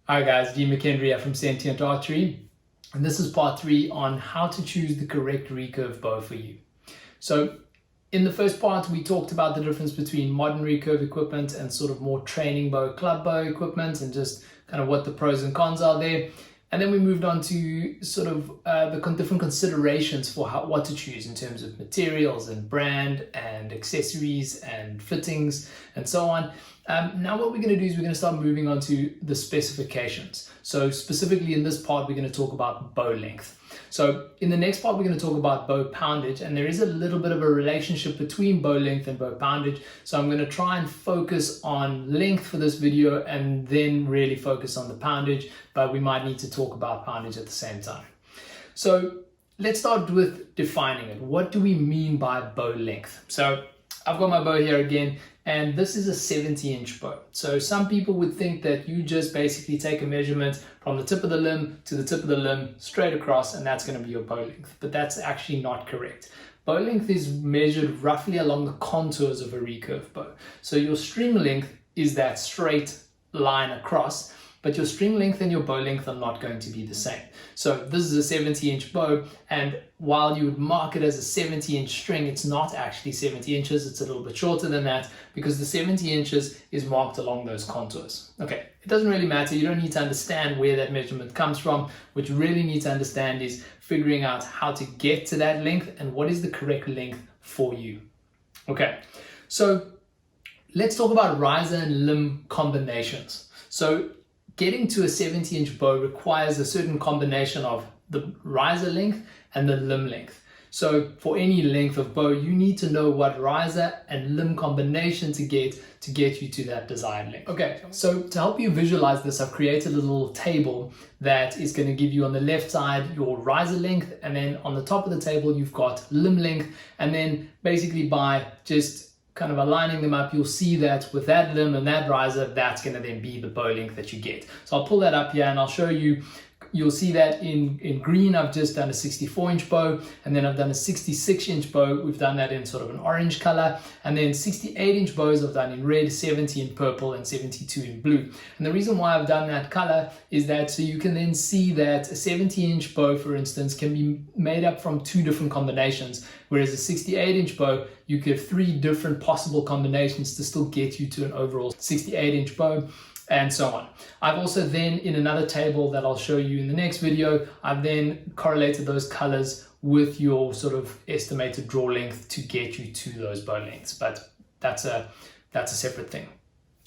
Hi guys, Dean McHenry here from Sentient Archery, and this is part 3 on how to choose the correct recurve bow for you. So in the first part we talked about the difference between modern recurve equipment and sort of more training bow, club bow equipment, and just kind of what the pros and cons are there. And then we moved on to sort of the different considerations for what to choose in terms of materials and brand and accessories and fittings and so on. Now what we're going to do is we're going to start moving on to the specifications. So specifically in this part, we're going to talk about bow length. So in the next part, we're going to talk about bow poundage, and there is a little bit of a relationship between bow length and bow poundage. So I'm going to try and focus on length for this video and then really focus on the poundage, but we might need to talk about poundage at the same time. So let's start with defining it. What do we mean by bow length? So I've got my bow here again, and this is a 70-inch bow. So some people would think that you just basically take a measurement from the tip of the limb to the tip of the limb straight across, and that's going to be your bow length. But that's actually not correct. Bow length is measured roughly along the contours of a recurve bow. So your string length is that straight line across, but your string length and your bow length are not going to be the same. So this is a 70-inch bow, and while you would mark it as a 70-inch string, it's not actually 70 inches, it's a little bit shorter than that, because the 70 inches is marked along those contours. Okay, it doesn't really matter, you don't need to understand where that measurement comes from. What you really need to understand is figuring out how to get to that length and what is the correct length for you. Okay, so let's talk about riser and limb combinations. So getting to a 70-inch bow requires a certain combination of the riser length and the limb length. So for any length of bow, you need to know what riser and limb combination to get you to that desired length. Okay, so to help you visualize this, I've created a little table that is going to give you on the left side your riser length, and then on the top of the table you've got limb length, and then basically by just kind of aligning them up, you'll see that with that limb and that riser, that's going to then be the bow length that you get. So I'll pull that up here and I'll show you. You'll see that in green, I've just done a 64-inch bow, and then I've done a 66-inch bow. We've done that in sort of an orange color, and then 68-inch bows I've done in red, 70 in purple, and 72 in blue. And the reason why I've done that color is that so you can then see that a 70-inch bow, for instance, can be made up from 2 different combinations, whereas a 68-inch bow, you could have 3 different possible combinations to still get you to an overall 68-inch bow, and so on. I've also then, in another table that I'll show you in the next video, I've then correlated those colors with your sort of estimated draw length to get you to those bow lengths, but that's a separate thing.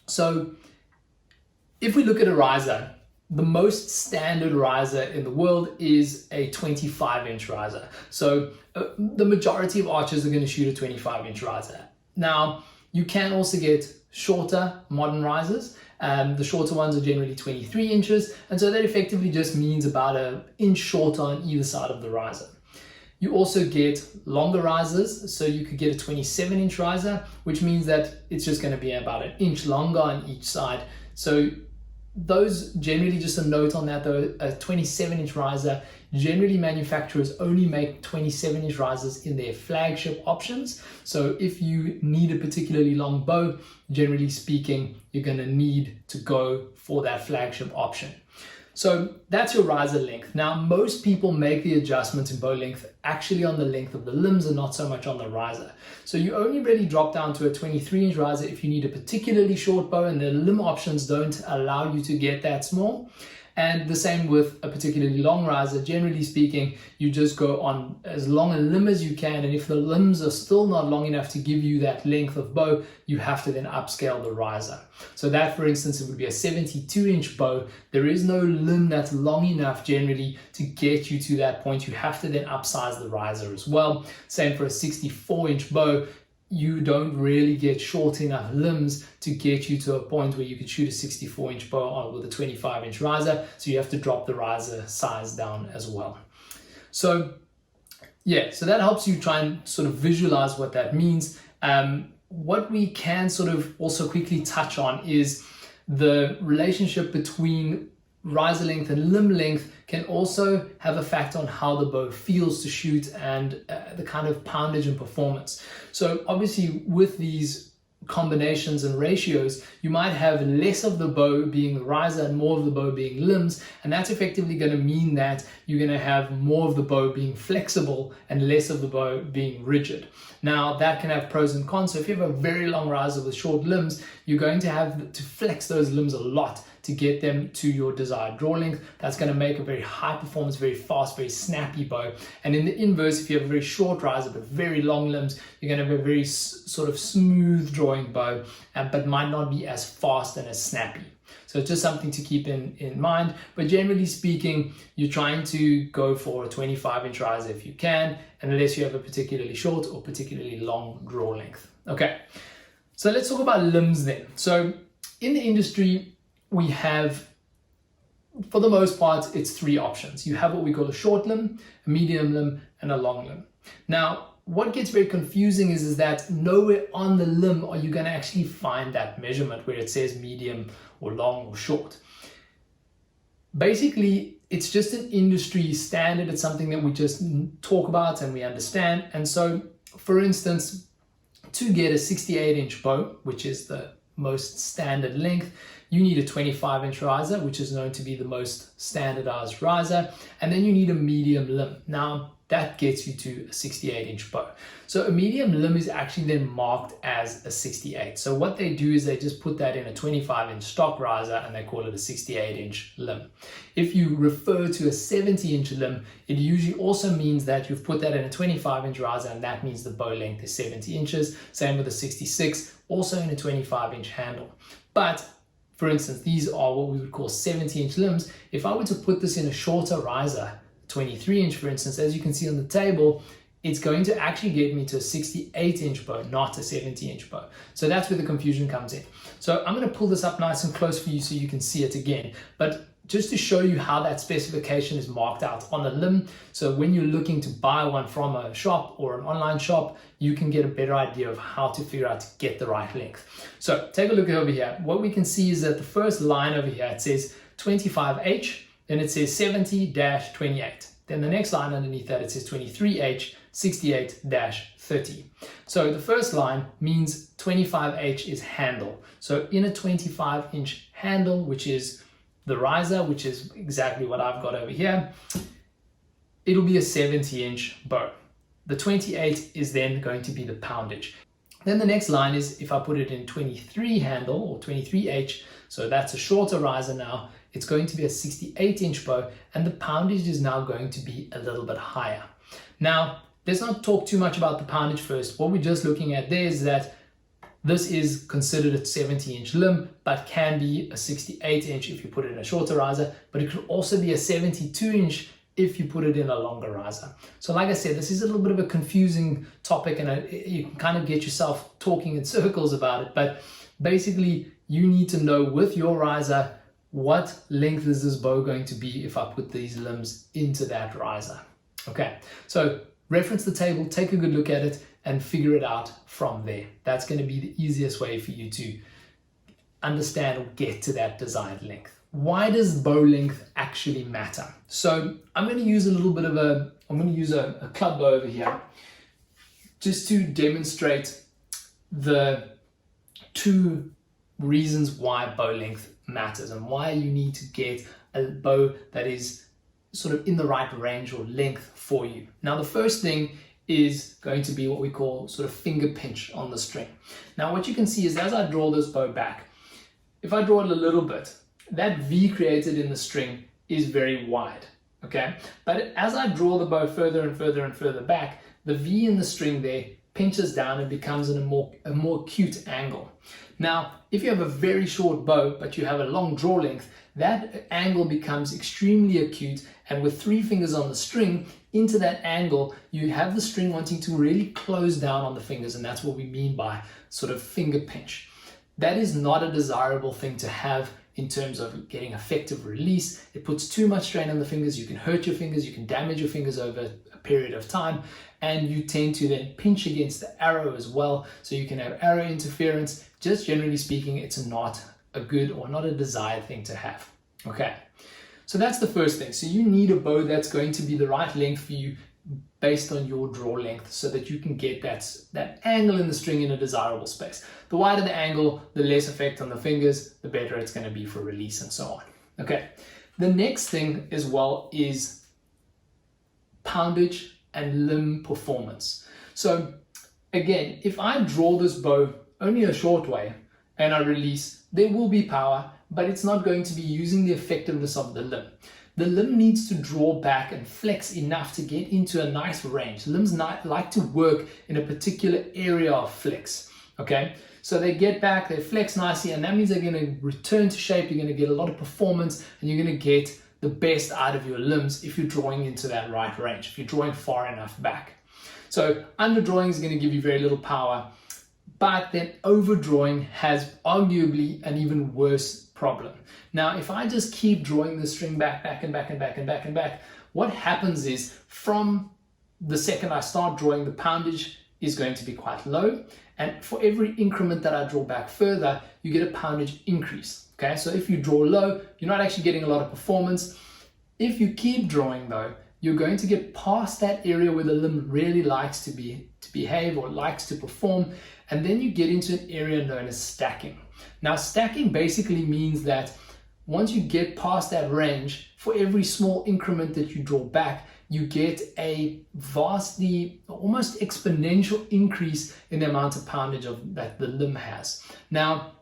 So if we look at a riser, the most standard riser in the world is a 25-inch riser. So the majority of archers are going to shoot a 25-inch riser. Now, you can also get shorter modern risers. The shorter ones are generally 23 inches, and so that effectively just means about an inch shorter on either side of the riser. You also get longer risers, so you could get a 27-inch riser, which means that it's just going to be about an inch longer on each side. So those, generally just a note on that though, a 27-inch riser, generally manufacturers only make 27-inch risers in their flagship options. So if you need a particularly long bow, generally speaking, you're going to need to go for that flagship option. So that's your riser length. Now, most people make the adjustment in bow length actually on the length of the limbs and not so much on the riser. So you only really drop down to a 23-inch riser if you need a particularly short bow and the limb options don't allow you to get that small. And the same with a particularly long riser. Generally speaking, you just go on as long a limb as you can, and if the limbs are still not long enough to give you that length of bow, you have to then upscale the riser. So that, for instance, it would be a 72-inch bow. There is no limb that's long enough generally to get you to that point. You have to then upsize the riser as well. Same for a 64-inch bow. You don't really get short enough limbs to get you to a point where you could shoot a 64-inch bow with a 25-inch riser, so you have to drop the riser size down as well. So yeah, so that helps you try and sort of visualize what that means. What we can sort of also quickly touch on is the relationship between riser length and limb length can also have a fact on how the bow feels to shoot and the kind of poundage and performance. So obviously with these combinations and ratios, you might have less of the bow being the riser and more of the bow being limbs, and that's effectively going to mean that you're going to have more of the bow being flexible and less of the bow being rigid. Now that can have pros and cons. So if you have a very long riser with short limbs, you're going to have to flex those limbs a lot to get them to your desired draw length. That's going to make a very high performance, very fast, very snappy bow. And in the inverse, if you have a very short riser but very long limbs, you're going to have a very sort of smooth drawing bow, but might not be as fast and as snappy. So it's just something to keep in mind. But generally speaking, you're trying to go for a 25-inch riser if you can, unless you have a particularly short or particularly long draw length. Okay, so let's talk about limbs then. So in the industry, we have, for the most part, it's three options. You have what we call a short limb, a medium limb, and a long limb. Now, what gets very confusing is that nowhere on the limb are you going to actually find that measurement where it says medium or long or short. Basically, it's just an industry standard. It's something that we just talk about and we understand. And so, for instance, to get a 68-inch bow, which is the most standard length, you need a 25-inch riser, which is known to be the most standardized riser, and then you need a medium limb. Now, that gets you to a 68-inch bow. So a medium limb is actually then marked as a 68. So what they do is they just put that in a 25-inch stock riser and they call it a 68-inch limb. If you refer to a 70-inch limb, it usually also means that you've put that in a 25-inch riser, and that means the bow length is 70 inches. Same with a 66, also in a 25-inch handle. But for instance, these are what we would call 70-inch limbs. If I were to put this in a shorter riser, 23-inch for instance, as you can see on the table, it's going to actually get me to a 68-inch bow, not a 70-inch bow. So that's where the confusion comes in. So I'm going to pull this up nice and close for you so you can see it again. But just to show you how that specification is marked out on a limb, so when you're looking to buy one from a shop or an online shop, you can get a better idea of how to figure out to get the right length. So take a look over here. What we can see is that the first line over here, it says 25H, then it says 70-28. Then the next line underneath that, it says 23H, 68-30. So the first line means 25H is handle. So in a 25-inch handle, which is the riser, which is exactly what I've got over here, it'll be a 70-inch bow. The 28 is then going to be the poundage. Then the next line is if I put it in 23 handle or 23H, so that's a shorter riser now, it's going to be a 68-inch bow, and the poundage is now going to be a little bit higher. Now, let's not talk too much about the poundage first. What we're just looking at there is that this is considered a 70-inch limb, but can be a 68-inch if you put it in a shorter riser, but it could also be a 72-inch if you put it in a longer riser. So like I said, this is a little bit of a confusing topic, and you can kind of get yourself talking in circles about it, but basically you need to know with your riser, what length is this bow going to be if I put these limbs into that riser? Okay, so reference the table, take a good look at it, and figure it out from there. That's going to be the easiest way for you to understand or get to that desired length. Why does bow length actually matter? So I'm going to use a club bow over here just to demonstrate the two reasons why bow length matters and why you need to get a bow that is sort of in the right range or length for you. Now, the first thing is going to be what we call sort of finger pinch on the string. Now, what you can see is as I draw this bow back, if I draw it a little bit, that V created in the string is very wide, okay? But as I draw the bow further and further and further back, the V in the string there pinches down and becomes in a more acute angle. Now, if you have a very short bow, but you have a long draw length, that angle becomes extremely acute, and with 3 fingers on the string, into that angle, you have the string wanting to really close down on the fingers, and that's what we mean by sort of finger pinch. That is not a desirable thing to have in terms of getting effective release. It puts too much strain on the fingers, you can hurt your fingers, you can damage your fingers over a period of time, and you tend to then pinch against the arrow as well, so you can have arrow interference. Just generally speaking, it's not a good or not a desired thing to have. Okay, so that's the first thing. So you need a bow that's going to be the right length for you based on your draw length so that you can get that angle in the string in a desirable space. The wider the angle, the less effect on the fingers, the better it's going to be for release and so on. Okay, the next thing as well is poundage and limb performance. So again, if I draw this bow only a short way and I release, there will be power, but it's not going to be using the effectiveness of the limb. The limb needs to draw back and flex enough to get into a nice range. Limbs like to work in a particular area of flex, okay? So they get back, they flex nicely, and that means they're gonna return to shape, you're gonna get a lot of performance, and you're gonna get the best out of your limbs if you're drawing into that right range, if you're drawing far enough back. So underdrawing is gonna give you very little power, but then overdrawing has arguably an even worse problem. Now, if I just keep drawing the string back and back, what happens is from the second I start drawing, the poundage is going to be quite low. And for every increment that I draw back further, you get a poundage increase. Okay, so if you draw low, you're not actually getting a lot of performance. If you keep drawing though, you're going to get past that area where the limb really likes to behave or likes to perform, and then you get into an area known as stacking. Now, stacking basically means that once you get past that range, for every small increment that you draw back, you get a vastly, almost exponential increase in the amount of poundage that the limb has. Now,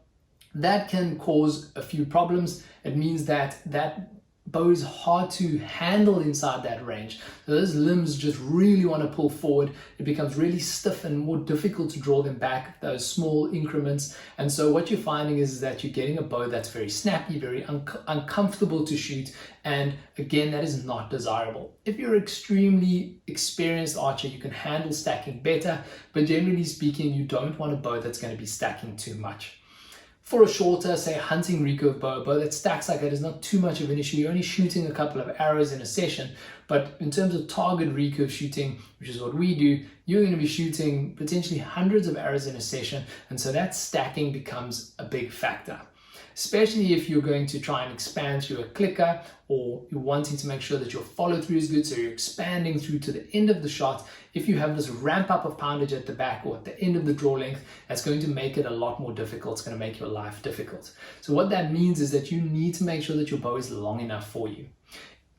that can cause a few problems. It means that bow is hard to handle inside that range. So those limbs just really want to pull forward. It becomes really stiff and more difficult to draw them back, those small increments. And so what you're finding is that you're getting a bow that's very snappy, very uncomfortable to shoot. And again, that is not desirable. If you're an extremely experienced archer, you can handle stacking better, but generally speaking, you don't want a bow that's going to be stacking too much. For a shorter, say, hunting recurve bow, a bow that stacks like that is not too much of an issue. You're only shooting a couple of arrows in a session. But in terms of target recurve shooting, which is what we do, you're going to be shooting potentially hundreds of arrows in a session. And so that stacking becomes a big factor, especially if you're going to try and expand through a clicker, or you're wanting to make sure that your follow through is good, so you're expanding through to the end of the shot. If you have this ramp up of poundage at the back or at the end of the draw length, that's going to make it a lot more difficult. It's going to make your life difficult. So what that means is that you need to make sure that your bow is long enough for you.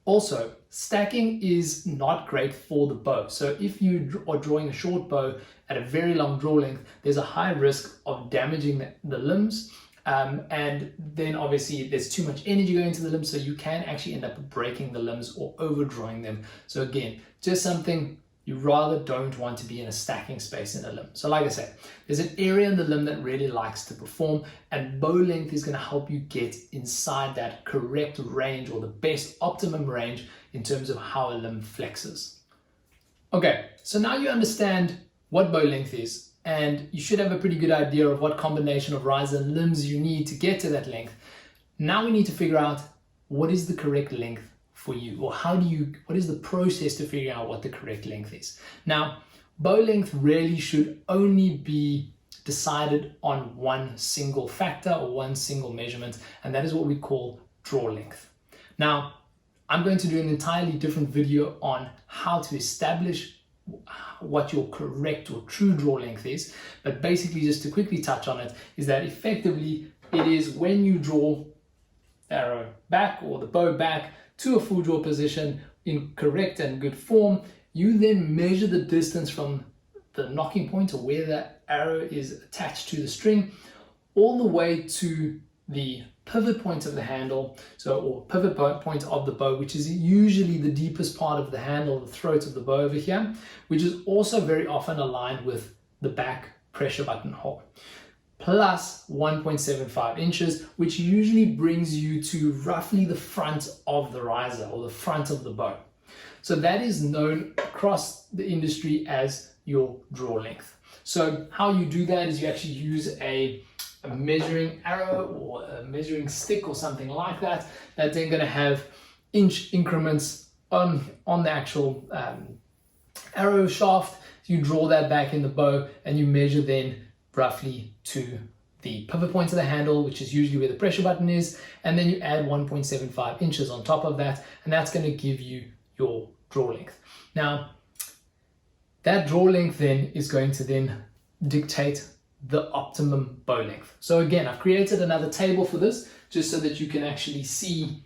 Also, stacking is not great for the bow. So if you are drawing a short bow at a very long draw length, there's a high risk of damaging the limbs. And then obviously there's too much energy going into the limbs, so you can actually end up breaking the limbs or overdrawing them. So again, just something you rather don't want to be in a stacking space in a limb. So like I said, there's an area in the limb that really likes to perform, and bow length is going to help you get inside that correct range, or the best optimum range in terms of how a limb flexes. Okay, so now you understand what bow length is, and you should have a pretty good idea of what combination of riser and limbs you need to get to that length. Now we need to figure out what is the correct length for you, or what is the process to figure out what the correct length is. Now, bow length really should only be decided on one single factor or one single measurement, and that is what we call draw length. Now, I'm going to do an entirely different video on how to establish what your correct or true draw length is, but basically just to quickly touch on it, is that effectively it is when you draw the arrow back or the bow back to a full draw position in correct and good form, you then measure the distance from the knocking point, or where that arrow is attached to the string, all the way to the pivot point of the handle, or pivot point of the bow, which is usually the deepest part of the handle, the throat of the bow over here, which is also very often aligned with the back pressure button hole, plus 1.75 inches, which usually brings you to roughly the front of the riser or the front of the bow. So that is known across the industry as your draw length. So how you do that is you actually use a measuring arrow or a measuring stick or something like that, that's then going to have inch increments on the actual arrow shaft. You draw that back in the bow and you measure then roughly to the pivot point of the handle, which is usually where the pressure button is, and then you add 1.75 inches on top of that, and that's going to give you your draw length. Now, That draw length then is going to then dictate the optimum bow length. So again, I've created another table for this just so that you can actually see.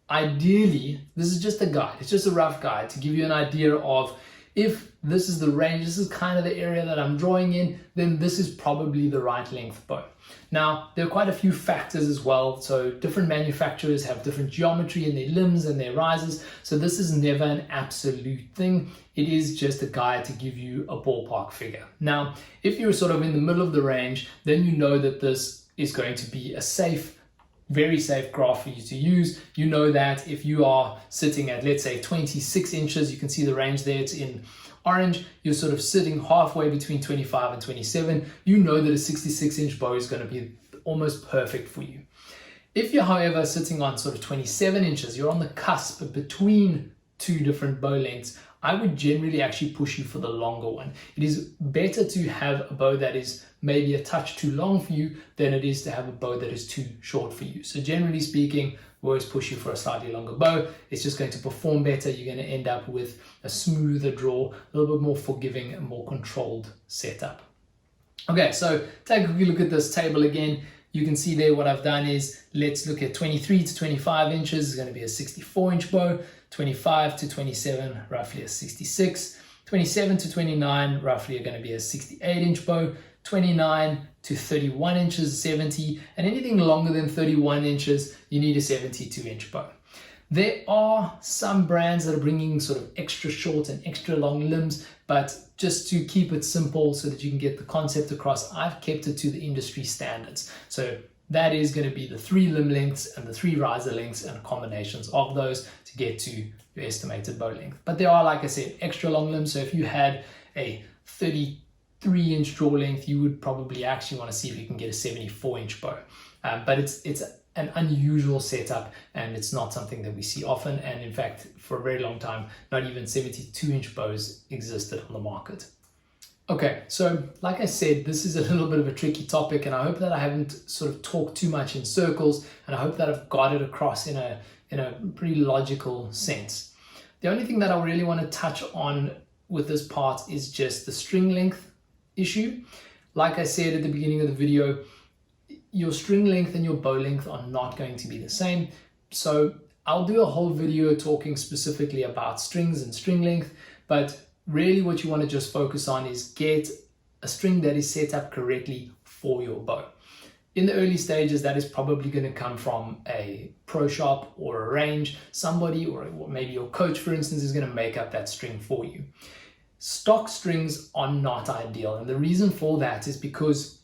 Ideally, this is just a guide. It's just a rough guide to give you an idea of if this is the range, this is kind of the area that I'm drawing in, then this is probably the right length bow. Now, there are quite a few factors as well. So different manufacturers have different geometry in their limbs and their risers. So this is never an absolute thing. It is just a guide to give you a ballpark figure. Now, if you're sort of in the middle of the range, then you know that this is going to be a safe, very safe graph for you to use. You know that if you are sitting at, let's say, 26 inches, you can see the range there, it's in orange, you're sort of sitting halfway between 25 and 27, you know that a 66-inch bow is going to be almost perfect for you. If you're, however, sitting on sort of 27 inches, you're on the cusp between two different bow lengths, I would generally actually push you for the longer one. It is better to have a bow that is maybe a touch too long for you than it is to have a bow that is too short for you. So generally speaking, we always push you for a slightly longer bow. It's just going to perform better. You're going to end up with a smoother draw, a little bit more forgiving and more controlled setup. Okay, so take a quick look at this table again. You can see there what I've done is, let's look at 23 to 25 inches is going to be a 64-inch bow, 25 to 27, roughly a 66, 27 to 29, roughly are going to be a 68-inch bow, 29 to 31 inches, 70, and anything longer than 31 inches, you need a 72-inch bow. There are some brands that are bringing sort of extra short and extra long limbs, but just to keep it simple so that you can get the concept across, I've kept it to the industry standards. So that is going to be the 3 limb lengths and the 3 riser lengths and combinations of those to get to your estimated bow length. But there are, like I said, extra long limbs. So if you had a 33-inch draw length, you would probably actually want to see if you can get a 74-inch bow. But it's an unusual setup, and it's not something that we see often. And in fact, for a very long time, not even 72-inch bows existed on the market. Okay, so like I said, this is a little bit of a tricky topic, and I hope that I haven't sort of talked too much in circles, and I hope that I've got it across in a pretty logical sense. The only thing that I really want to touch on with this part is just the string length issue. Like I said at the beginning of the video, your string length and your bow length are not going to be the same. So I'll do a whole video talking specifically about strings and string length, but really what you want to just focus on is get a string that is set up correctly for your bow. In the early stages, that is probably going to come from a pro shop or a range. Somebody, or maybe your coach, for instance, is going to make up that string for you. Stock strings are not ideal, and the reason for that is because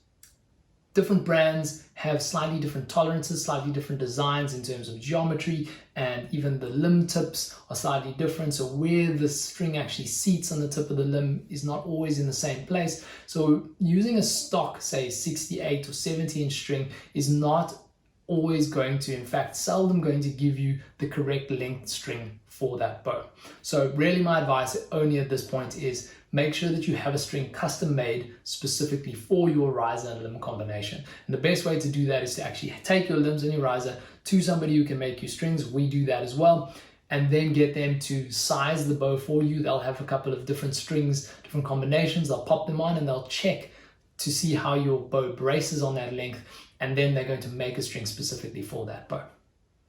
different brands have slightly different tolerances, slightly different designs in terms of geometry, and even the limb tips are slightly different. So where the string actually seats on the tip of the limb is not always in the same place. So using a stock, say 68 or 70-inch string is not always going to, in fact, seldom going to give you the correct length string for that bow. So really my advice only at this point is make sure that you have a string custom made specifically for your riser and limb combination. And the best way to do that is to actually take your limbs and your riser to somebody who can make you strings. We do that as well. And then get them to size the bow for you. They'll have a couple of different strings, different combinations. They'll pop them on and they'll check to see how your bow braces on that length. And then they're going to make a string specifically for that bow.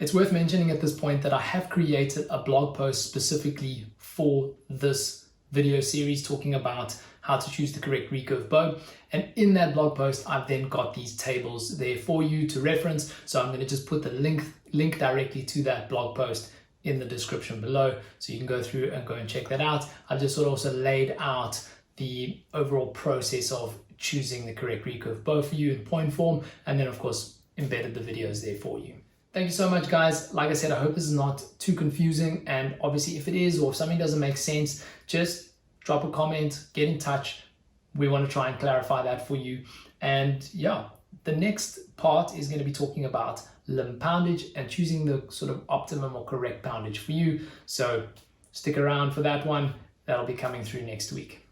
It's worth mentioning at this point that I have created a blog post specifically for this video series talking about how to choose the correct recurve bow. And in that blog post, I've then got these tables there for you to reference. So I'm going to just put the link directly to that blog post in the description below. So you can go through and go and check that out. I've just sort of also laid out the overall process of choosing the correct recurve bow for you in point form. And then of course, embedded the videos there for you. Thank you so much, guys. Like I said, I hope this is not too confusing. And obviously, if it is, or if something doesn't make sense, just drop a comment, get in touch. We want to try and clarify that for you. And yeah, the next part is going to be talking about limb poundage and choosing the sort of optimum or correct poundage for you. So stick around for that one. That'll be coming through next week.